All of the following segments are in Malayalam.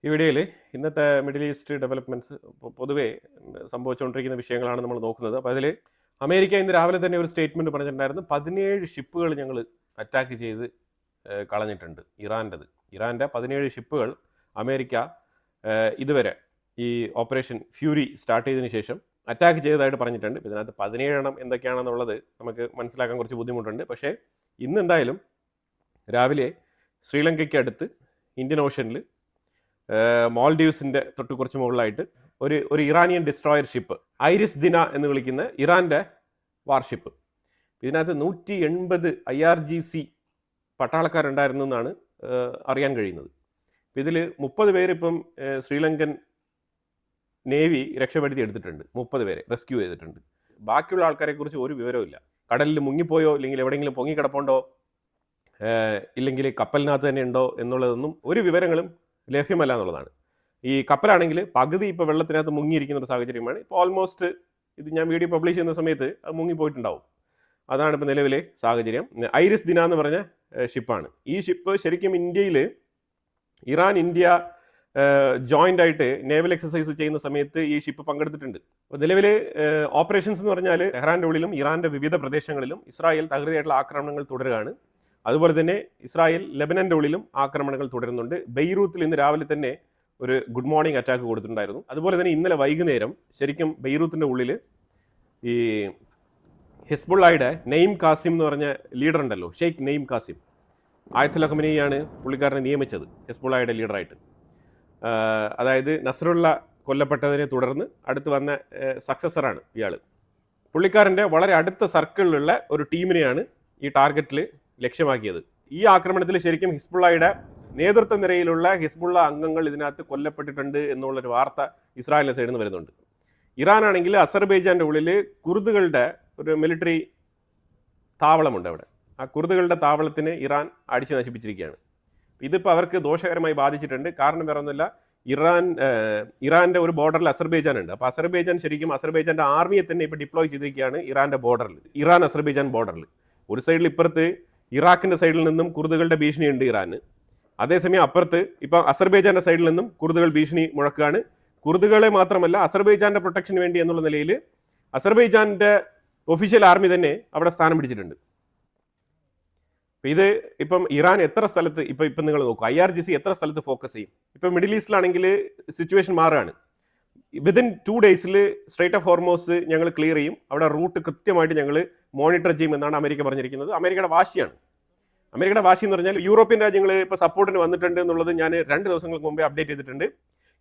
ഈ വീഡിയോയിൽ ഇന്നത്തെ മിഡിൽ ഈസ്റ്റ് ഡെവലപ്മെൻറ്റ്സ് പൊതുവേ സംഭവിച്ചുകൊണ്ടിരിക്കുന്ന വിഷയങ്ങളാണ് നമ്മൾ നോക്കുന്നത്. അപ്പോൾ അതിൽ അമേരിക്ക ഇന്ന് രാവിലെ തന്നെ ഒരു സ്റ്റേറ്റ്മെൻറ്റ് പറഞ്ഞിട്ടുണ്ടായിരുന്നു. 17 ഷിപ്പുകൾ ഞങ്ങൾ അറ്റാക്ക് ചെയ്ത് കളഞ്ഞിട്ടുണ്ട്. ഇറാൻ്റെ 17 ഷിപ്പുകൾ അമേരിക്ക ഇതുവരെ ഈ ഓപ്പറേഷൻ ഫ്യൂരി സ്റ്റാർട്ട് ചെയ്തതിന് ശേഷം അറ്റാക്ക് ചെയ്തതായിട്ട് പറഞ്ഞിട്ടുണ്ട്. ഇതിനകത്ത് 17 എണ്ണം എന്തൊക്കെയാണെന്നുള്ളത് നമുക്ക് മനസ്സിലാക്കാൻ കുറച്ച് ബുദ്ധിമുട്ടുണ്ട്. പക്ഷേ ഇന്ന് എന്തായാലും രാവിലെ ശ്രീലങ്കയ്ക്ക് അടുത്ത് ഇന്ത്യൻ ഓഷ്യനിൽ മാൽഡീവ്സിൻ്റെ തൊട്ട് കുറച്ച് മുകളിലായിട്ട് ഒരു ഇറാനിയൻ ഡിസ്ട്രോയർ ഷിപ്പ് ഐരിസ് ദിന എന്ന് വിളിക്കുന്ന ഇറാൻ്റെ വാർഷിപ്പ്. ഇതിനകത്ത് 180 IRGC പട്ടാളക്കാരുണ്ടായിരുന്നു എന്നാണ് അറിയാൻ കഴിയുന്നത്. ഇതിൽ 30 പേരിപ്പം ശ്രീലങ്കൻ നേവി രക്ഷപ്പെടുത്തി എടുത്തിട്ടുണ്ട്. 30 പേരെ റെസ്ക്യൂ ചെയ്തിട്ടുണ്ട്. ബാക്കിയുള്ള ആൾക്കാരെക്കുറിച്ച് ഒരു വിവരവുമില്ല. കടലിൽ മുങ്ങിപ്പോയോ ഇല്ലെങ്കിൽ എവിടെയെങ്കിലും പൊങ്ങിക്കിടപ്പുണ്ടോ ഇല്ലെങ്കിൽ കപ്പലിനകത്ത് തന്നെ ഉണ്ടോ എന്നുള്ളതൊന്നും ഒരു വിവരങ്ങളും ലഭ്യമല്ല എന്നുള്ളതാണ്. ഈ കപ്പലാണെങ്കിൽ പകുതി ഇപ്പോൾ വെള്ളത്തിനകത്ത് മുങ്ങിയിരിക്കുന്ന ഒരു സാഹചര്യമാണ്. ഇപ്പോൾ ഓൾമോസ്റ്റ് ഇത് ഞാൻ വീഡിയോ പബ്ലിഷ് ചെയ്യുന്ന സമയത്ത് അത് മുങ്ങിപ്പോയിട്ടുണ്ടാവും. അതാണ് ഇപ്പോൾ നിലവിലെ സാഹചര്യം. ഐരിസ് ദിന എന്ന് പറഞ്ഞ ഷിപ്പാണ്. ഈ ഷിപ്പ് ശരിക്കും ഇന്ത്യയിൽ ഇറാൻ ഇന്ത്യ ജോയിൻ്റ് ആയിട്ട് നേവൽ എക്സസൈസ് ചെയ്യുന്ന സമയത്ത് ഈ ഷിപ്പ് പങ്കെടുത്തിട്ടുണ്ട്. അപ്പോൾ നിലവിൽ ഓപ്പറേഷൻസ് എന്ന് പറഞ്ഞാൽ ടെഹ്റാൻ്റെ ഉള്ളിലും ഇറാൻ്റെ വിവിധ പ്രദേശങ്ങളിലും ഇസ്രായേൽ തകൃതിയായിട്ടുള്ള ആക്രമണങ്ങൾ തുടരുകയാണ്. അതുപോലെ തന്നെ ഇസ്രായേൽ ലെബനൻ്റെ ഉള്ളിലും ആക്രമണങ്ങൾ തുടരുന്നുണ്ട്. ബെയ്റൂത്തിൽ ഇന്ന് രാവിലെ തന്നെ ഒരു ഗുഡ് മോർണിംഗ് അറ്റാക്ക് കൊടുത്തിട്ടുണ്ടായിരുന്നു. അതുപോലെ തന്നെ ഇന്നലെ വൈകുന്നേരം ശരിക്കും ബെയ്റൂത്തിൻ്റെ ഉള്ളിൽ ഈ ഹിസ്ബുള്ളയുടെ നെയിം കാസിം എന്ന് പറഞ്ഞ ലീഡർ ഉണ്ടല്ലോ, ഷെയ്ഖ് നെയിം കാസിം, ആയത്തുല്ല ഖമനേയിയാണ് പുള്ളിക്കാരനെ നിയമിച്ചത് ഹിസ്ബുള്ളയുടെ ലീഡറായിട്ട്. അതായത് നസ്രുള്ള കൊല്ലപ്പെട്ടതിനെ തുടർന്ന് അടുത്ത് വന്ന സക്സസറാണ് ഇയാൾ. പുള്ളിക്കാരൻ്റെ വളരെ അടുത്ത സർക്കിളിലുള്ള ഒരു ടീമിനെയാണ് ഈ ടാർഗറ്റിൽ ലക്ഷ്യമാക്കിയത്. ഈ ആക്രമണത്തിൽ ശരിക്കും ഹിസ്ബുള്ളയുടെ നേതൃത്വ നിരയിലുള്ള ഹിസ്ബുള്ള അംഗങ്ങൾ ഇതിനകത്ത് കൊല്ലപ്പെട്ടിട്ടുണ്ട് എന്നുള്ളൊരു വാർത്ത ഇസ്രായേലിൻ്റെ സൈഡിൽ നിന്ന് വരുന്നുണ്ട്. ഇറാനാണെങ്കിൽ അസർബൈജാൻ്റെ ഉള്ളിൽ കുർദുകളുടെ ഒരു മിലിറ്ററി താവളമുണ്ട്. അവിടെ ആ കുർദുകളുടെ താവളത്തിന് ഇറാൻ അടിച്ചു നശിപ്പിച്ചിരിക്കുകയാണ്. ഇതിപ്പോൾ അവർക്ക് ദോഷകരമായി ബാധിച്ചിട്ടുണ്ട്. കാരണം വേറെ ഒന്നുമില്ല, ഇറാൻ്റെ ഒരു ബോർഡറിൽ അസർബൈജാൻ ഉണ്ട്. അപ്പോൾ അസർബൈജാൻ്റെ ആർമിയെ തന്നെ ഇപ്പോൾ ഡിപ്ലോയ് ചെയ്തിരിക്കുകയാണ് ഇറാൻ്റെ ബോർഡറിൽ, ഇറാൻ അസർബൈജാൻ ബോർഡറിൽ. ഒരു സൈഡിൽ ഇപ്പുറത്ത് ഇറാഖിൻ്റെ സൈഡിൽ നിന്നും കുർദുകളുടെ ഭീഷണിയുണ്ട് ഇറാന്. അതേസമയം അപ്പുറത്ത് ഇപ്പം അസർബൈജാൻ്റെ സൈഡിൽ നിന്നും കുർദുകൾ ഭീഷണി മുഴക്കുകയാണ്. കുർദുകളെ മാത്രമല്ല അസർബൈജാൻ്റെ പ്രൊട്ടക്ഷന് വേണ്ടി എന്നുള്ള നിലയിൽ അസർബൈജാൻ്റെ ഒഫീഷ്യൽ ആർമി തന്നെ അവിടെ സ്ഥാനം പിടിച്ചിട്ടുണ്ട്. ഇത് ഇപ്പം ഇറാൻ എത്ര സ്ഥലത്ത് ഇപ്പം നിങ്ങൾ നോക്കുക, IRGC എത്ര സ്ഥലത്ത് ഫോക്കസ് ചെയ്യും. ഇപ്പം മിഡിൽ ഈസ്റ്റിലാണെങ്കിൽ സിറ്റുവേഷൻ മാറുകയാണ്. വിതിൻ 2 ഡേയ്സിൽ സ്ട്രൈറ്റ് ഓഫ് ഹോർമോസ് ഞങ്ങൾ ക്ലിയർ ചെയ്യും, അവിടെ റൂട്ട് കൃത്യമായിട്ട് ഞങ്ങൾ മോണിറ്റർ ചെയ്യും എന്നാണ് അമേരിക്ക പറഞ്ഞിരിക്കുന്നത്. അമേരിക്കയുടെ വാശിയാണ്. അമേരിക്കയുടെ വാശി എന്ന് പറഞ്ഞാൽ യൂറോപ്യൻ രാജ്യങ്ങൾ ഇപ്പോൾ സപ്പോർട്ടിന് വന്നിട്ടുണ്ട് എന്നുള്ളത് ഞാൻ 2 ദിവസങ്ങൾക്ക് മുമ്പേ അപ്ഡേറ്റ് ചെയ്തിട്ടുണ്ട്.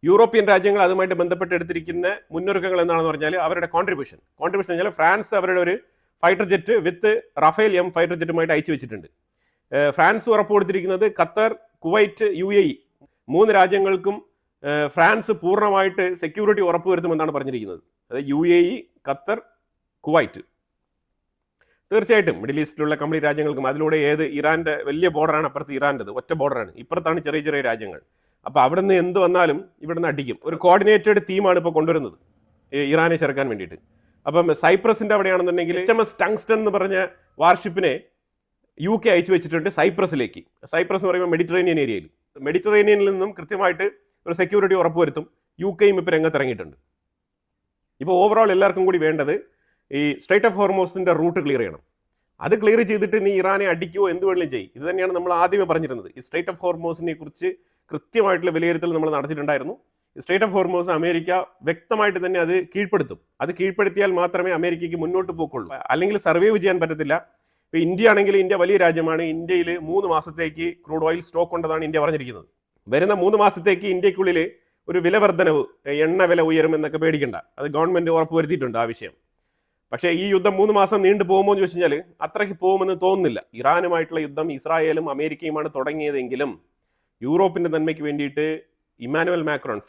യൂറോപ്യൻ രാജ്യങ്ങൾ അതുമായിട്ട് ബന്ധപ്പെട്ട് എടുത്തിരിക്കുന്ന മുന്നൊരുക്കങ്ങൾ എന്താണെന്ന് പറഞ്ഞാൽ അവരുടെ കോൺട്രിബ്യൂഷൻ പറഞ്ഞാൽ ഫ്രാൻസ് അവരുടെ ഒരു ഫൈറ്റർ ജെറ്റ് വിത്ത് റഫേൽ M ഫൈറ്റർ ജെറ്റുമായിട്ട് അയച്ചു വെച്ചിട്ടുണ്ട്. ഫ്രാൻസ് ഉറപ്പ് കൊടുത്തിരിക്കുന്നത് ഖത്തർ, കുവൈറ്റ്, UAE 3 രാജ്യങ്ങൾക്കും ഫ്രാൻസ് പൂർണ്ണമായിട്ട് സെക്യൂരിറ്റി ഉറപ്പുവരുത്തുമെന്നാണ് പറഞ്ഞിരിക്കുന്നത്. അതായത് UAE, ഖത്തർ, കുവൈറ്റ്. തീർച്ചയായിട്ടും മിഡിൽ ഈസ്റ്റിലുള്ള കംപ്ലീറ്റ് രാജ്യങ്ങൾക്കും അതിലൂടെ ഇറാൻ്റെ വലിയ ബോർഡറാണ് അപ്പുറത്ത്, ഇറാൻ്റെത് ഒറ്റ ബോർഡറാണ്, ഇപ്പുറത്താണ് ചെറിയ ചെറിയ രാജ്യങ്ങൾ. അപ്പോൾ അവിടെ നിന്ന് എന്ത് വന്നാലും ഇവിടെ നിന്ന് അടിക്കും. ഒരു കോർഡിനേറ്റഡ് തീമാണ് ഇപ്പോൾ കൊണ്ടുവരുന്നത് ഇറാനെ ചെറുക്കാൻ വേണ്ടിയിട്ട്. അപ്പം സൈപ്രസിൻ്റെ അവിടെയാണെന്നുണ്ടെങ്കിൽ HMS ടങ്സ്റ്റൺ എന്ന് പറഞ്ഞ വാർഷിപ്പിനെ UK അയച്ചു വെച്ചിട്ടുണ്ട് സൈപ്രസിലേക്ക്. സൈപ്രസ് എന്ന് പറയുമ്പോൾ മെഡിറ്ററേനിയൻ ഏരിയയിൽ, മെഡിറ്ററേനിയനിൽ നിന്നും കൃത്യമായിട്ട് ഒരു സെക്യൂരിറ്റി ഉറപ്പുവരുത്തും. UKയും ഇപ്പോൾ രംഗത്തിറങ്ങിയിട്ടുണ്ട്. ഇപ്പോൾ ഓവറോൾ എല്ലാവർക്കും കൂടി വേണ്ടത് ഈ സ്ട്രൈറ്റ് ഓഫ് ഹോർമോസിൻ്റെ റൂട്ട് ക്ലിയർ ചെയ്യണം. അത് ക്ലിയർ ചെയ്തിട്ട് നീ ഇറാനെ അടിക്കുമോ എന്ത് വേണമെങ്കിലും ചെയ്യും. ഇത് തന്നെയാണ് നമ്മൾ ആദ്യമേ പറഞ്ഞിരുന്നത്. ഈ സ്ട്രൈറ്റ് ഓഫ് ഹോർമോസിനെ കുറിച്ച് കൃത്യമായിട്ടുള്ള വിലയിരുത്തൽ നമ്മൾ നടത്തിയിട്ടുണ്ടായിരുന്നു. സ്ട്രൈറ്റ് ഓഫ് ഹോർമോസ് അമേരിക്ക വ്യക്തമായിട്ട് തന്നെ അത് കീഴ്പ്പെടുത്തും. അത് കീഴ്പ്പെടുത്തിയാൽ മാത്രമേ അമേരിക്കയ്ക്ക് മുന്നോട്ട് പോക്കുള്ളൂ, അല്ലെങ്കിൽ സർവൈവ് ചെയ്യാൻ പറ്റത്തില്ല. ഇപ്പോൾ ഇന്ത്യ ആണെങ്കിൽ ഇന്ത്യ വലിയ രാജ്യമാണ്. ഇന്ത്യയിൽ 3 മാസത്തേക്ക് ക്രൂഡ് ഓയിൽ സ്റ്റോക്ക് ഉണ്ടെന്നാണ് ഇന്ത്യ പറഞ്ഞിരിക്കുന്നത്. വരുന്ന 3 മാസത്തേക്ക് ഇന്ത്യക്കുള്ളിൽ ഒരു വില വർധനവ്, എണ്ണ വില ഉയരുമെന്നൊക്കെ പേടിക്കണ്ട, അത് ഗവൺമെൻറ് ഉറപ്പുവരുത്തിയിട്ടുണ്ട് ആ വിഷയം. പക്ഷേ ഈ യുദ്ധം 3 മാസം നീണ്ടു പോകുമോ എന്ന് ചോദിച്ചു കഴിഞ്ഞാൽ അത്രയ്ക്ക് പോകുമെന്ന് തോന്നുന്നില്ല. ഇറാനുമായിട്ടുള്ള യുദ്ധം ഇസ്രായേലും അമേരിക്കയുമാണ് തുടങ്ങിയതെങ്കിലും യൂറോപ്പിൻ്റെ നന്മയ്ക്ക് വേണ്ടിയിട്ട്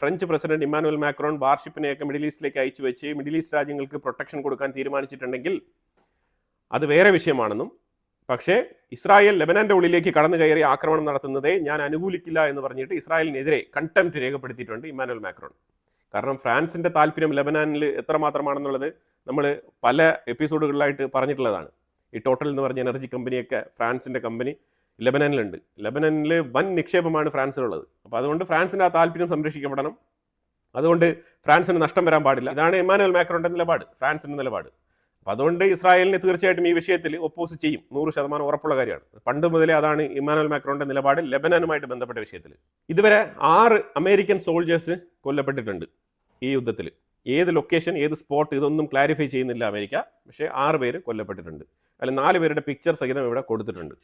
ഫ്രഞ്ച് പ്രസിഡന്റ് ഇമ്മാനുവൽ മാക്രോൺ വാർഷിപ്പിനെയൊക്കെ മിഡിൽ ഈസ്റ്റിലേക്ക് അയച്ചു വെച്ച് മിഡിൽ ഈസ്റ്റ് രാജ്യങ്ങൾക്ക് പ്രൊട്ടക്ഷൻ കൊടുക്കാൻ തീരുമാനിച്ചിട്ടുണ്ടെങ്കിൽ അത് വേറെ വിഷയമാണെന്നും, പക്ഷേ ഇസ്രായേൽ ലെബനൻ്റെ ഉള്ളിലേക്ക് കടന്നു കയറി ആക്രമണം നടത്തുന്നതേ ഞാൻ അനുകൂലിക്കില്ല എന്ന് പറഞ്ഞിട്ട് ഇസ്രായേലിനെതിരെ കണ്ടംപ്റ്റ് രേഖപ്പെടുത്തിയിട്ടുണ്ട് ഇമ്മാനുവൽ മാക്രോൺ. കാരണം ഫ്രാൻസിൻ്റെ താല്പര്യം ലെബനാനിൽ എത്രമാത്രമാണെന്നുള്ളത് നമ്മൾ പല എപ്പിസോഡുകളിലായിട്ട് പറഞ്ഞിട്ടുള്ളതാണ്. ഈ ടോട്ടൽ എന്ന് പറഞ്ഞ എനർജി കമ്പനിയൊക്കെ ഫ്രാൻസിൻ്റെ കമ്പനി ലെബനനിലുണ്ട്. ലെബനനിൽ വൻ നിക്ഷേപമാണ് ഫ്രാൻസിനുള്ളത്. അപ്പോൾ അതുകൊണ്ട് ഫ്രാൻസിൻ്റെ ആ താല്പര്യം സംരക്ഷിക്കപ്പെടണം. അതുകൊണ്ട് ഫ്രാൻസിന് നഷ്ടം വരാൻ പാടില്ല. ഇതാണ് ഇമ്മാനുവൽ മാക്രോന്റെ നിലപാട്, ഫ്രാൻസിന്റെ നിലപാട്. അപ്പോൾ അതുകൊണ്ട് ഇസ്രായേലിനെ തീർച്ചയായിട്ടും ഈ വിഷയത്തിൽ ഒപ്പോസ് ചെയ്യും, 100% ഉറപ്പുള്ള കാര്യമാണ്. പണ്ട് മുതലേ അതാണ് ഇമ്മാനുവൽ മാക്രോന്റെ നിലപാട് ലെബനനുമായിട്ട് ബന്ധപ്പെട്ട വിഷയത്തിൽ. ഇതുവരെ 6 അമേരിക്കൻ സോൾജേഴ്സ് കൊല്ലപ്പെട്ടിട്ടുണ്ട് ഈ യുദ്ധത്തിൽ. ഏത് ലൊക്കേഷൻ, ഏത് സ്പോട്ട്, ഇതൊന്നും ക്ലാരിഫൈ ചെയ്യുന്നില്ല അമേരിക്ക. പക്ഷേ 6 പേര് കൊല്ലപ്പെട്ടിട്ടുണ്ട്. അതിൽ 4 പേരുടെ പിക്ചർ സഹിതം ഇവിടെ കൊടുത്തിട്ടുണ്ട്.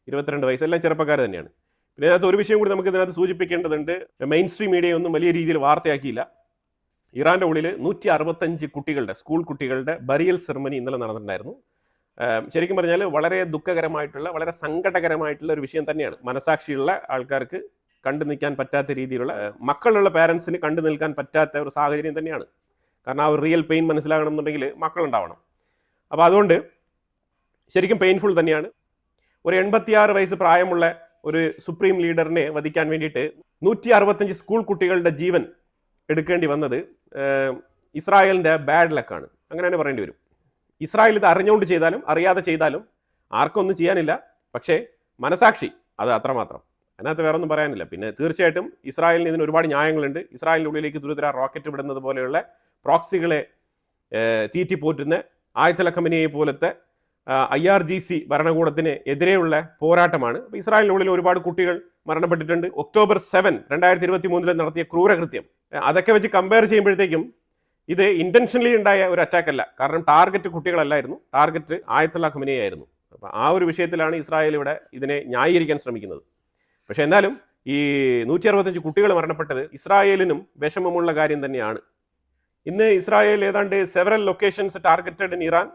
22 വയസ്സ്, എല്ലാം ചെറുപ്പക്കാർ തന്നെയാണ്. പിന്നെ അതിനകത്ത് ഒരു വിഷയം കൂടി നമുക്ക് ഇതിനകത്ത് സൂചിപ്പിക്കേണ്ടതുണ്ട്. മെയിൻ സ്ട്രീം മീഡിയ ഒന്നും വലിയ രീതിയിൽ വാർത്തയാക്കിയില്ല. ഇറാന്റെ ഉള്ളിൽ 165 കുട്ടികളുടെ, സ്കൂൾ കുട്ടികളുടെ ബറിയൽ സെറമണി ഇന്നലെ നടന്നിട്ടുണ്ടായിരുന്നു. ശരിക്കും പറഞ്ഞാൽ വളരെ ദുഃഖകരമായിട്ടുള്ള, വളരെ സങ്കടകരമായിട്ടുള്ള ഒരു വിഷയം തന്നെയാണ്. മനസാക്ഷിയുള്ള ആൾക്കാർക്ക് കണ്ടു നിൽക്കാൻ പറ്റാത്ത രീതിയിലുള്ള, മക്കളുള്ള പാരൻസിന് കണ്ടു നിൽക്കാൻ പറ്റാത്ത ഒരു സാഹചര്യം തന്നെയാണ്. കാരണം ആ ഒരു റിയൽ പെയിൻ മനസ്സിലാകണം എന്നുണ്ടെങ്കിൽ മക്കളുണ്ടാവണം. അപ്പോൾ അതുകൊണ്ട് ശരിക്കും പെയിൻഫുൾ തന്നെയാണ്. ഒരു 86 വയസ്സ് പ്രായമുള്ള ഒരു സുപ്രീം ലീഡറിനെ വധിക്കാൻ വേണ്ടിയിട്ട് 165 സ്കൂൾ കുട്ടികളുടെ ജീവൻ എടുക്കേണ്ടി വന്നത് ഇസ്രായേലിൻ്റെ ബാഡ് ലക്കാണ്, അങ്ങനെ തന്നെ പറയേണ്ടി വരും. ഇസ്രായേൽ ഇത് അറിഞ്ഞുകൊണ്ട് ചെയ്താലും അറിയാതെ ചെയ്താലും ആർക്കൊന്നും ചെയ്യാനില്ല. പക്ഷേ മനസാക്ഷി അത് അത്രമാത്രം, അതിനകത്ത് വേറെ ഒന്നും പറയാനില്ല. പിന്നെ തീർച്ചയായിട്ടും ഇസ്രായേലിന് ഇതിന് ഒരുപാട് ന്യായങ്ങളുണ്ട്. ഇസ്രായേലിൻ്റെ ഉള്ളിലേക്ക് തുരുതുര റോക്കറ്റ് വിടുന്നത് പോലെയുള്ള പ്രോക്സികളെ തീറ്റിപ്പോറ്റുന്ന ആയത്തല ഖമനിയെ പോലത്തെ IRGC ഭരണകൂടത്തിന് എതിരെയുള്ള പോരാട്ടമാണ്. അപ്പോൾ ഇസ്രായേലിനുള്ളിൽ ഒരുപാട് കുട്ടികൾ മരണപ്പെട്ടിട്ടുണ്ട്. ഒക്ടോബർ 7, 2023 നടത്തിയ ക്രൂരകൃത്യം, അതൊക്കെ വെച്ച് കമ്പയർ ചെയ്യുമ്പോഴത്തേക്കും ഇത് ഇൻറ്റൻഷനലി ഉണ്ടായ ഒരു അറ്റാക്ക് അല്ല. കാരണം ടാർഗറ്റ് കുട്ടികളല്ലായിരുന്നു, ടാർഗറ്റ് ആയത്തുള്ള ഖമനിയെ ആയിരുന്നു. അപ്പോൾ ആ ഒരു വിഷയത്തിലാണ് ഇസ്രായേൽ ഇവിടെ ഇതിനെ ന്യായീകരിക്കാൻ ശ്രമിക്കുന്നത്. പക്ഷേ എന്നാലും ഈ 165 കുട്ടികൾ മരണപ്പെട്ടത് ഇസ്രായേലിനും വിഷമമുള്ള കാര്യം തന്നെയാണ്. ഇന്ന് ഇസ്രായേൽ ഏതാണ്ട് several locations targeted in Iran.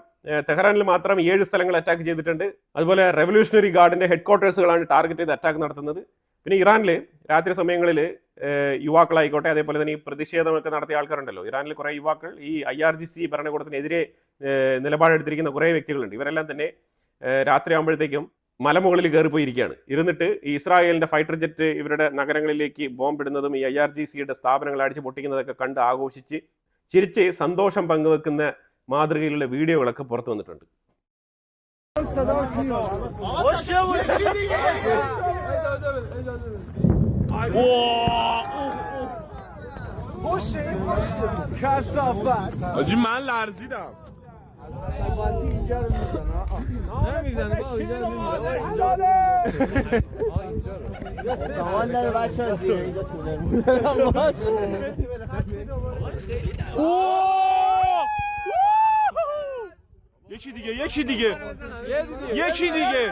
തെഹ്റാനിൽ മാത്രം 7 സ്ഥലങ്ങൾ അറ്റാക്ക് ചെയ്തിട്ടുണ്ട്. അതുപോലെ റെവല്യൂഷണറി ഗാർഡിൻ്റെ ഹെഡ്ക്വാർട്ടേഴ്സുകളാണ് ടാർഗറ്റ് ചെയ്ത് അറ്റാക്ക് നടത്തുന്നത്. പിന്നെ ഇറാനിൽ രാത്രി സമയങ്ങളിൽ യുവാക്കളായിക്കോട്ടെ, അതേപോലെ തന്നെ ഈ പ്രതിഷേധമൊക്കെ നടത്തിയ ആൾക്കാരുണ്ടല്ലോ, ഇറാനിൽ കുറേ യുവാക്കൾ ഈ IRGC ഭരണകൂടത്തിനെതിരെ നിലപാടെടുത്തിരിക്കുന്ന കുറേ വ്യക്തികളുണ്ട്. ഇവരെല്ലാം തന്നെ രാത്രി ആകുമ്പോഴത്തേക്കും മലമുകളിൽ കയറിപ്പോയിരിക്കുകയാണ്. ഇരുന്നിട്ട് ഈ ഇസ്രായേലിൻ്റെ ഫൈറ്റർ ജെറ്റ് ഇവരുടെ നഗരങ്ങളിലേക്ക് ബോംബിടുന്നതും ഈ IRGCയുടെ സ്ഥാപനങ്ങൾ അടിച്ച് പൊട്ടിക്കുന്നതൊക്കെ കണ്ട് ആഘോഷിച്ച് ചിരിച്ച് സന്തോഷം പങ്കുവെക്കുന്ന മാതൃകയിലുള്ള വീഡിയോകളൊക്കെ പുറത്തു വന്നിട്ടുണ്ട്. یکی دیگه یکی دیگه یکی دیگه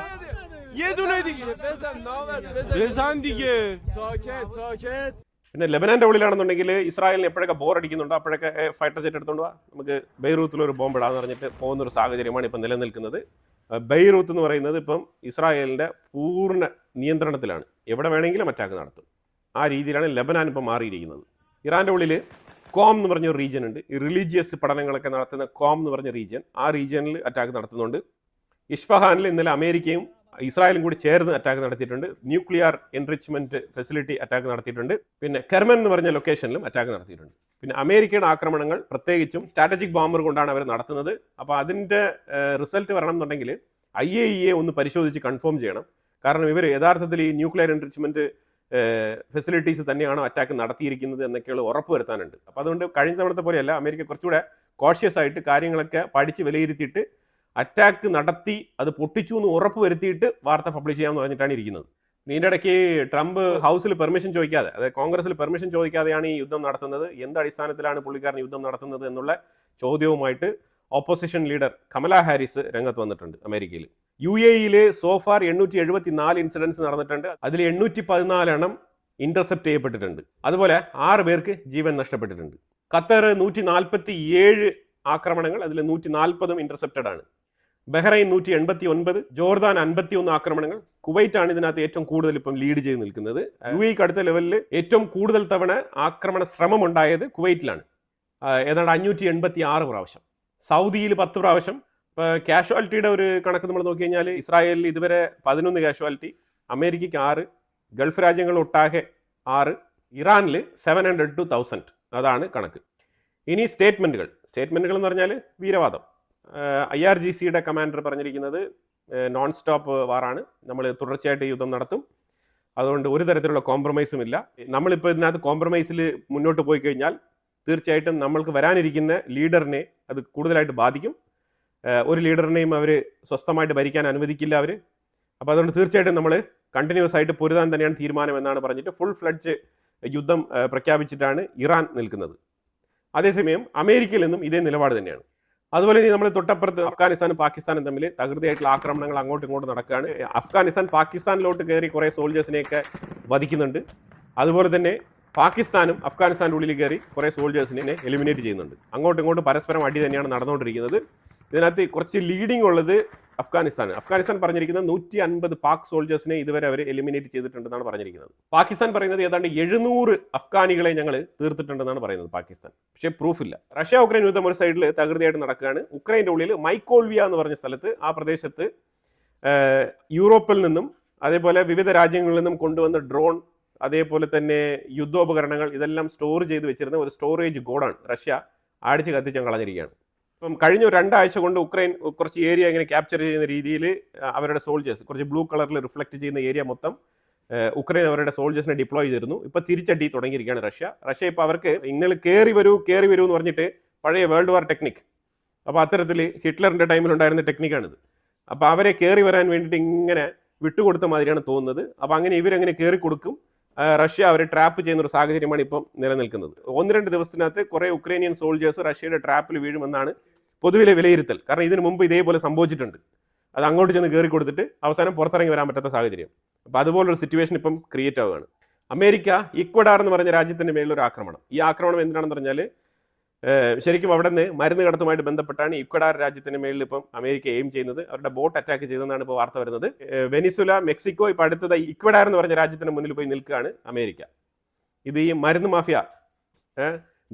یه دونه دیگه بزن دیگه ساکت. പിന്നെ ലെബനാൻ്റെ ഉള്ളിലാണെന്നുണ്ടെങ്കിൽ ഇസ്രായേലിന് എപ്പോഴൊക്കെ ബോർ അടിക്കുന്നുണ്ടോ അപ്പോഴൊക്കെ ഫൈറ്റർ ജെറ്റ് എടുത്തുകൊണ്ട് പോവാ, നമുക്ക് ബെയ്റൂത്തിലൊരു ബോംബ് ഇടാന്ന് പറഞ്ഞിട്ട് പോകുന്നൊരു സാഹചര്യമാണ് ഇപ്പം നിലനിൽക്കുന്നത്. ബെയ്റൂത്ത് എന്ന് പറയുന്നത് ഇപ്പം ഇസ്രായേലിൻ്റെ പൂർണ്ണ നിയന്ത്രണത്തിലാണ്. എവിടെ വേണമെങ്കിലും അറ്റാക്ക് നടത്തും. ആ രീതിയിലാണ് ലെബനാൻ ഇപ്പം മാറിയിരിക്കുന്നത്. ഇറാൻ്റെ ഉള്ളിൽ കോം എന്ന് പറഞ്ഞൊരു റീജിയൻ ഉണ്ട്. ഈ റിലീജിയസ് പഠനങ്ങളൊക്കെ നടത്തുന്ന കോം എന്ന് പറഞ്ഞ റീജിയൻ, ആ റീജിയനിൽ അറ്റാക്ക് നടത്തുന്നുണ്ട്. ഇസ്ഫഹാനിൽ ഇന്നലെ അമേരിക്കയും ഇസ്രായേലും കൂടി ചേർന്ന് അറ്റാക്ക് നടത്തിയിട്ടുണ്ട്. ന്യൂക്ലിയർ എൻറിച്ച്മെന്റ് ഫെസിലിറ്റി അറ്റാക്ക് നടത്തിയിട്ടുണ്ട്. പിന്നെ കെർമൻ എന്ന് പറഞ്ഞ ലൊക്കേഷനിലും അറ്റാക്ക് നടത്തിയിട്ടുണ്ട്. പിന്നെ അമേരിക്കയുടെ ആക്രമണങ്ങൾ പ്രത്യേകിച്ചും സ്ട്രാറ്റജിക് ബോംബർ കൊണ്ടാണ് അവർ നടത്തുന്നത്. അപ്പോൾ അതിൻ്റെ റിസൾട്ട് വരണം എന്നുണ്ടെങ്കിൽ IAEA ഒന്ന് പരിശോധിച്ച് കൺഫേം ചെയ്യണം. കാരണം ഇവർ യഥാർത്ഥത്തിൽ ഈ ന്യൂക്ലിയർ എൻറിച്ച്മെന്റ് ഫെസിലിറ്റീസ് തന്നെയാണോ അറ്റാക്ക് നടത്തിയിരിക്കുന്നത് എന്നൊക്കെയുള്ള ഉറപ്പ് വരുത്താനുണ്ട്. അപ്പോൾ അതുകൊണ്ട് കഴിഞ്ഞ തവണത്തെ പോലെയല്ല, അമേരിക്ക കുറച്ചുകൂടെ കോഷ്യസ് ആയിട്ട് കാര്യങ്ങളൊക്കെ പഠിച്ച് വിലയിരുത്തിയിട്ട് അറ്റാക്ക് നടത്തി അത് പൊട്ടിച്ചു എന്ന് ഉറപ്പ് വരുത്തിയിട്ട് വാർത്ത പബ്ലിഷ് ചെയ്യാമെന്ന് പറഞ്ഞിട്ടാണ് ഇരിക്കുന്നത്. ഇതിൻ്റെ ഇടയ്ക്ക് ട്രംപ് ഹൗസിൽ പെർമിഷൻ ചോദിക്കാതെ, അതായത് കോൺഗ്രസിൽ പെർമിഷൻ ചോദിക്കാതെയാണ് ഈ യുദ്ധം നടത്തുന്നത്, എന്ത് അടിസ്ഥാനത്തിലാണ് പുള്ളിക്കാരൻ യുദ്ധം നടത്തുന്നത് എന്നുള്ള ചോദ്യവുമായിട്ട് ഓപ്പോസിഷൻ ലീഡർ കമല ഹാരിസ് രംഗത്ത് വന്നിട്ടുണ്ട്. അമേരിക്കയിൽ UAE സോഫാർ 874 ഇൻസിഡൻസ് നടന്നിട്ടുണ്ട്. അതിൽ 814 ഇന്റർസെപ്റ്റ് ചെയ്യപ്പെട്ടിട്ടുണ്ട്. അതുപോലെ 6 പേർക്ക് ജീവൻ നഷ്ടപ്പെട്ടിട്ടുണ്ട്. ഖത്തർ 147 ആക്രമണങ്ങൾ, അതിൽ 140 ഇന്റർസെപ്റ്റഡ് ആണ്. ബഹ്റൈൻ 189, ജോർദാൻ 51 ആക്രമണങ്ങൾ. കുവൈറ്റ് ആണ് ഇതിനകത്ത് ഏറ്റവും കൂടുതൽ ഇപ്പം ലീഡ് ചെയ്ത് നിൽക്കുന്നത്. UAE അടുത്ത ലെവലിൽ ഏറ്റവും കൂടുതൽ തവണ ആക്രമണ ശ്രമം ഉണ്ടായത് കുവൈറ്റിലാണ്, ഏതാണ്ട് 586 പ്രാവശ്യം. സൗദിയിൽ 10 പ്രാവശ്യം. ഇപ്പോൾ കാഷ്വാലിറ്റിയുടെ ഒരു കണക്ക് നമ്മൾ നോക്കി കഴിഞ്ഞാൽ ഇസ്രായേലിൽ ഇതുവരെ 11 കാഷ്വാലിറ്റി, അമേരിക്കയ്ക്ക് 6, ഗൾഫ് രാജ്യങ്ങൾ ഒട്ടാകെ 6, ഇറാനിൽ 700 to 1000. അതാണ് കണക്ക്. ഇനി സ്റ്റേറ്റ്മെൻറ്റുകൾ എന്ന് പറഞ്ഞാൽ വീരവാദം. IRGCയുടെ കമാൻഡർ പറഞ്ഞിരിക്കുന്നത് നോൺ സ്റ്റോപ്പ് വാറാണ്. നമ്മൾ തുടർച്ചയായിട്ട് യുദ്ധം നടത്തും. അതുകൊണ്ട് ഒരു തരത്തിലുള്ള കോംപ്രമൈസും ഇല്ല. നമ്മളിപ്പോൾ ഇതിനകത്ത് കോംപ്രമൈസിൽ മുന്നോട്ട് പോയി കഴിഞ്ഞാൽ തീർച്ചയായിട്ടും നമ്മൾക്ക് വരാനിരിക്കുന്ന ലീഡറിനെ അത് കൂടുതലായിട്ട് ബാധിക്കും. ഒരു ലീഡറിനെയും അവർ സ്വസ്ഥമായിട്ട് ഭരിക്കാൻ അനുവദിക്കില്ല അവർ. അപ്പോൾ അതുകൊണ്ട് തീർച്ചയായിട്ടും നമ്മൾ കണ്ടിന്യൂസ് ആയിട്ട് പൊരുതാൻ തന്നെയാണ് തീരുമാനം എന്നാണ് പറഞ്ഞിട്ട് ഫുൾ ഫ്ലഡ്ജ് യുദ്ധം പ്രഖ്യാപിച്ചിട്ടാണ് ഇറാൻ നിൽക്കുന്നത്. അതേസമയം അമേരിക്കയിൽ നിന്നും ഇതേ നിലപാട് തന്നെയാണ്. അതുപോലെ ഇനി നമ്മൾ തൊട്ടപ്പുറത്ത് അഫ്ഗാനിസ്ഥാനും പാകിസ്ഥാനും തമ്മിൽ തകൃതിയായിട്ടുള്ള ആക്രമണങ്ങൾ അങ്ങോട്ടും ഇങ്ങോട്ടും നടക്കുകയാണ്. അഫ്ഗാനിസ്ഥാൻ പാകിസ്ഥാനിലോട്ട് കയറി കുറേ സോൾജേഴ്സിനെയൊക്കെ വധിക്കുന്നുണ്ട്. അതുപോലെ തന്നെ പാകിസ്ഥാനും അഫ്ഗാനിസ്ഥാൻ്റെ ഉള്ളിൽ കയറി കുറേ സോൾജേഴ്സിനെ എലിമിനേറ്റ് ചെയ്യുന്നുണ്ട്. അങ്ങോട്ടും ഇങ്ങോട്ടും പരസ്പരം അടി തന്നെയാണ് നടന്നുകൊണ്ടിരിക്കുന്നത്. ഇതിനകത്ത് കുറച്ച് ലീഡിംഗ് ഉള്ളത് അഫ്ഗാനിസ്ഥാൻ പറഞ്ഞിരിക്കുന്നത് 150 പാക് സോൾജേഴ്സിനെ ഇതുവരെ അവർ എലിമിനേറ്റ് ചെയ്തിട്ടുണ്ടെന്നാണ് പറഞ്ഞിരിക്കുന്നത്. പാകിസ്ഥാൻ പറയുന്നത് ഏതാണ്ട് 700 അഫ്ഗാനികളെ ഞങ്ങൾ തീർത്തിട്ടുണ്ടെന്നാണ് പറയുന്നത് പാകിസ്ഥാൻ. പക്ഷേ പ്രൂഫില്ല. റഷ്യ ഉക്രൈൻ യുദ്ധം ഒരു സൈഡിൽ തകൃതിയായിട്ട് നടക്കുകയാണ്. ഉക്രൈൻ്റെ ഉള്ളിൽ മൈക്കോൾവിയ എന്ന് പറഞ്ഞ സ്ഥലത്ത് ആ പ്രദേശത്ത് യൂറോപ്പിൽ നിന്നും അതേപോലെ വിവിധ രാജ്യങ്ങളിൽ നിന്നും കൊണ്ടുവന്ന ഡ്രോൺ, അതേപോലെ തന്നെ യുദ്ധോപകരണങ്ങൾ ഇതെല്ലാം സ്റ്റോർ ചെയ്ത് വെച്ചിരുന്ന ഒരു സ്റ്റോറേജ് ഗോഡാണ് റഷ്യ അടിച്ച് കത്തിച്ച് കളഞ്ഞിരിക്കുകയാണ്. ഇപ്പം കഴിഞ്ഞ 2 ആഴ്ച കൊണ്ട് ഉക്രൈൻ കുറച്ച് ഏരിയ ഇങ്ങനെ ക്യാപ്ചർ ചെയ്യുന്ന രീതിയിൽ അവരുടെ സോൾജേഴ്സ് കുറച്ച് ബ്ലൂ കളറിൽ റിഫ്ലക്ട് ചെയ്യുന്ന ഏരിയ മൊത്തം ഉക്രൈൻ അവരുടെ സോൾജേഴ്സിനെ ഡിപ്ലോയ് ചെയ്തിരുന്നു. ഇപ്പോൾ തിരിച്ചടി തുടങ്ങിയിരിക്കുകയാണ് റഷ്യ ഇപ്പോൾ അവർക്ക് നിങ്ങൾ കയറി വരൂ എന്ന് പറഞ്ഞിട്ട് പഴയ വേൾഡ് വാർ ടെക്നിക്, അപ്പോൾ അത്തരത്തിൽ ഹിറ്റ്ലറിൻ്റെ ടൈമിലുണ്ടായിരുന്ന ടെക്നിക്കാണിത്. അപ്പോൾ അവരെ കയറി വരാൻ വേണ്ടിയിട്ട് ഇങ്ങനെ വിട്ടുകൊടുത്ത മാതിരിയാണ് തോന്നുന്നത്. അപ്പോൾ അങ്ങനെ ഇവരങ്ങനെ കയറി കൊടുക്കും. റഷ്യ അവരെ ട്രാപ്പ് ചെയ്യുന്ന ഒരു സാഹചര്യമാണ് ഇപ്പം നിലനിൽക്കുന്നത്. 1-2 ദിവസത്തിനകത്ത് കുറേ ഉക്രൈനിയൻ സോൾജേഴ്സ് റഷ്യയുടെ ട്രാപ്പിൽ വീഴുമെന്നാണ് പൊതുവിലെ വിലയിരുത്തൽ. കാരണം ഇതിനു മുമ്പ് ഇതേപോലെ സംഭവിച്ചിട്ടുണ്ട്. അത് അങ്ങോട്ട് ചെന്ന് കയറി കൊടുത്തിട്ട് അവസാനം പുറത്തിറങ്ങി വരാൻ പറ്റാത്ത സാഹചര്യം. അപ്പോൾ അതുപോലൊരു സിറ്റുവേഷൻ ഇപ്പം ക്രിയേറ്റ് ആവുകയാണ്. അമേരിക്ക ഇക്വഡാർ എന്ന് പറഞ്ഞ രാജ്യത്തിൻ്റെ മേളിലൊരു ആക്രമണം. ഈ ആക്രമണം എന്തിനാണെന്ന് പറഞ്ഞാൽ ശരിക്കും അവിടെ നിന്ന് മരുന്ന് കടത്തുമായിട്ട് ബന്ധപ്പെട്ടാണ് ഇക്വഡാർ രാജ്യത്തിൻ്റെ മേളിൽ ഇപ്പം അമേരിക്ക എയിം ചെയ്യുന്നത്. അവരുടെ ബോട്ട് അറ്റാക്ക് ചെയ്തെന്നാണ് ഇപ്പോൾ വാർത്ത വരുന്നത്. വെനിസുല, മെക്സിക്കോ, ഇപ്പോൾ അടുത്തത് ഇക്വഡാർ എന്ന് പറഞ്ഞ രാജ്യത്തിന് മുന്നിൽ പോയി നിൽക്കുകയാണ് അമേരിക്ക. ഇത് ഈ മരുന്ന് മാഫിയ,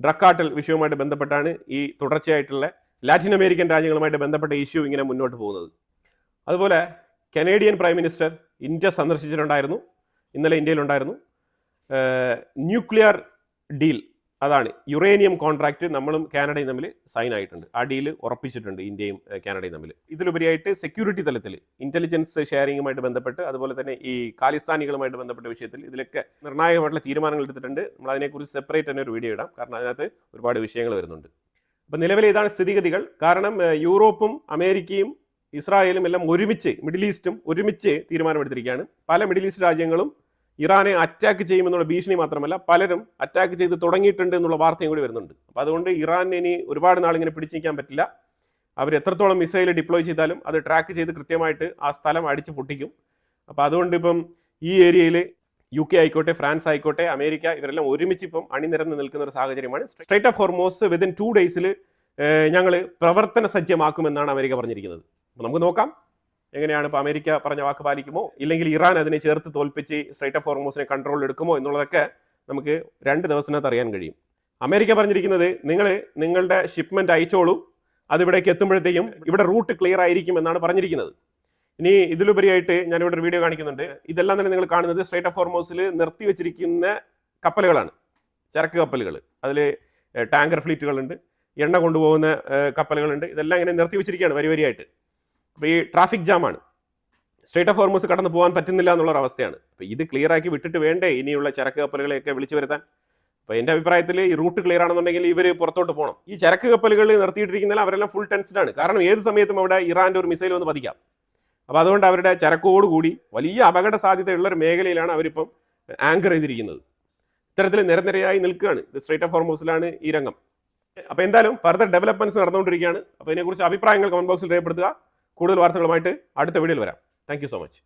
ഡ്രഗ് കാർട്ടൽ വിഷയവുമായിട്ട് ബന്ധപ്പെട്ടാണ് ഈ തുടർച്ചയായിട്ടുള്ള ലാറ്റിൻ അമേരിക്കൻ രാജ്യങ്ങളുമായിട്ട് ബന്ധപ്പെട്ട ഇഷ്യൂ ഇങ്ങനെ മുന്നോട്ട് പോകുന്നത്. അതുപോലെ കനേഡിയൻ പ്രൈം മിനിസ്റ്റർ ഇന്ത്യ സന്ദർശിച്ചിട്ടുണ്ടായിരുന്നു. ഇന്നലെ ഇന്ത്യയിലുണ്ടായിരുന്നു. ന്യൂക്ലിയർ ഡീൽ, അതാണ് യുറേനിയം കോൺട്രാക്റ്റ് നമ്മളും കാനഡയും തമ്മിൽ സൈൻ ആയിട്ടുണ്ട്. ആ ഡീൽ ഉറപ്പിച്ചിട്ടുണ്ട് ഇന്ത്യയും കാനഡയും തമ്മിൽ. ഇതിലുപരിയായിട്ട് സെക്യൂരിറ്റി തലത്തിൽ ഇൻ്റലിജൻസ് ഷെയറിങ്ങുമായിട്ട് ബന്ധപ്പെട്ട് അതുപോലെ തന്നെ ഈ ഖാലിസ്ഥാനികളുമായിട്ട് ബന്ധപ്പെട്ട വിഷയത്തിൽ ഇതിലൊക്കെ നിർണായകമായിട്ടുള്ള തീരുമാനങ്ങൾ എടുത്തിട്ടുണ്ട്. നമ്മൾ അതിനെക്കുറിച്ച് സെപ്പറേറ്റ് തന്നെ ഒരു വീഡിയോ ഇടാം. കാരണം അതിനകത്ത് ഒരുപാട് വിഷയങ്ങൾ വരുന്നുണ്ട്. അപ്പം നിലവിൽ ഇതാണ് സ്ഥിതിഗതികൾ. കാരണം യൂറോപ്പും അമേരിക്കയും ഇസ്രായേലും എല്ലാം ഒരുമിച്ച്, മിഡിൽ ഈസ്റ്റും ഒരുമിച്ച് തീരുമാനമെടുത്തിരിക്കുകയാണ്. പല മിഡിൽ ഈസ്റ്റ് രാജ്യങ്ങളും ഇറാനെ അറ്റാക്ക് ചെയ്യുമെന്നുള്ള ഭീഷണി മാത്രമല്ല പലരും അറ്റാക്ക് ചെയ്ത് തുടങ്ങിയിട്ടുണ്ട് എന്നുള്ള വാർത്തയും കൂടി വരുന്നുണ്ട്. അപ്പോൾ അതുകൊണ്ട് ഇറാനെ ഇനി ഒരുപാട് നാളിങ്ങനെ പിടിച്ചിരിക്കാൻ പറ്റില്ല. അവർ എത്രത്തോളം മിസൈൽ ഡിപ്ലോയ് ചെയ്താലും അത് ട്രാക്ക് ചെയ്ത് കൃത്യമായിട്ട് ആ സ്ഥലം അടിച്ച് പൊട്ടിക്കും. അപ്പോൾ അതുകൊണ്ട് ഇപ്പം ഈ ഏരിയയിൽ UK ആയിക്കോട്ടെ, ഫ്രാൻസ് ആയിക്കോട്ടെ, അമേരിക്ക, ഇവരെല്ലാം ഒരുമിച്ച് ഇപ്പം അണിനിരന്ന് നിൽക്കുന്ന ഒരു സാഹചര്യമാണ്. സ്ട്രൈറ്റ് ഓഫ് ഹോർമോസ് വിതിൻ 2 ഡേയ്സിൽ ഞങ്ങൾ പ്രവർത്തന സജ്ജമാക്കുമെന്നാണ് അമേരിക്ക പറഞ്ഞിരിക്കുന്നത്. അപ്പോൾ നമുക്ക് നോക്കാം എങ്ങനെയാണ്. ഇപ്പോൾ അമേരിക്ക പറഞ്ഞ വാക്ക് പാലിക്കുമോ, ഇല്ലെങ്കിൽ ഇറാൻ അതിനെ ചേർത്ത് തോൽപ്പിച്ച് സ്ട്രൈറ്റ് ഓഫ് ഹോർമോസിനെ കൺട്രോൾ എടുക്കുമോ എന്നുള്ളതൊക്കെ നമുക്ക് 2 ദിവസത്തിനകത്ത് അറിയാൻ കഴിയും. അമേരിക്ക പറഞ്ഞിരിക്കുന്നത് നിങ്ങളുടെ ഷിപ്മെൻറ്റ് അയച്ചോളൂ, അതിവിടേക്ക് എത്തുമ്പോഴത്തേക്കും ഇവിടെ റൂട്ട് ക്ലിയർ ആയിരിക്കും എന്നാണ് പറഞ്ഞിരിക്കുന്നത്. ഇനി ഇതിലുപരിയായിട്ട് ഞാനിവിടെ ഒരു വീഡിയോ കാണിക്കുന്നുണ്ട്. ഇതെല്ലാം തന്നെ നിങ്ങൾ കാണുന്നത് സ്ട്രൈറ്റ് ഓഫ് ഹോർമോസിൽ നിർത്തി വെച്ചിരിക്കുന്ന കപ്പലുകളാണ്, ചരക്ക് കപ്പലുകൾ. അതിൽ ടാങ്കർ ഫ്ലീറ്റുകളുണ്ട്, എണ്ണ കൊണ്ടുപോകുന്ന കപ്പലുകളുണ്ട്. ഇതെല്ലാം ഇങ്ങനെ നിർത്തി വെച്ചിരിക്കുകയാണ് വരിയായിട്ട്. അപ്പോൾ ഈ ട്രാഫിക് ജാമാണ്, സ്ട്രൈറ്റ് ഓഫ് ഹോർമോസ് കടന്നു പോകാൻ പറ്റുന്നില്ല എന്നുള്ളൊരു അവസ്ഥയാണ്. അപ്പോൾ ഇത് ക്ലിയർ ആക്കി വിട്ടിട്ട് വേണ്ടേ ഇനിയുള്ള ചരക്ക് കപ്പലുകളെയൊക്കെ വിളിച്ചു വരുത്താൻ. അപ്പോൾ എൻ്റെ അഭിപ്രായത്തിൽ ഈ റൂട്ട് ക്ലിയർ ആണെന്നുണ്ടെങ്കിൽ ഇവർ പുറത്തോട്ട് പോകണം. ഈ ചരക്ക് കപ്പലുകൾ നിർത്തിയിട്ടിരിക്കുന്നതിൽ അവരെല്ലാം ഫുൾ ടെൻഷനാണ്. കാരണം ഏത് സമയത്തും അവിടെ ഇറാൻ്റെ ഒരു മിസൈൽ വന്ന് പതിക്കാം. അപ്പോൾ അതുകൊണ്ട് അവരുടെ ചരക്കോടുകൂടി വലിയ അപകട സാധ്യതയുള്ള ഒരു മേഖലയിലാണ് അവരിപ്പം ആങ്കർ ചെയ്തിരിക്കുന്നത്. ഇത്തരത്തിൽ നിരനിരയായി നിൽക്കുകയാണ്. സ്ട്രൈറ്റ് ഓഫ് ഹോർമോസിലാണ് ഈ രംഗം. അപ്പോൾ എന്തായാലും ഫർദർ ഡെവലപ്മെന്റ്സ് നടന്നുകൊണ്ടിരിക്കുകയാണ്. അപ്പോൾ ഇതിനെക്കുറിച്ച് അഭിപ്രായങ്ങൾ കമന്റ് ബോക്സിൽ രേഖപ്പെടുത്തുക. കൂടുതൽ വാർത്തകളുമായിട്ട് അടുത്ത വീഡിയോയിൽ വരാം. Thank you so much.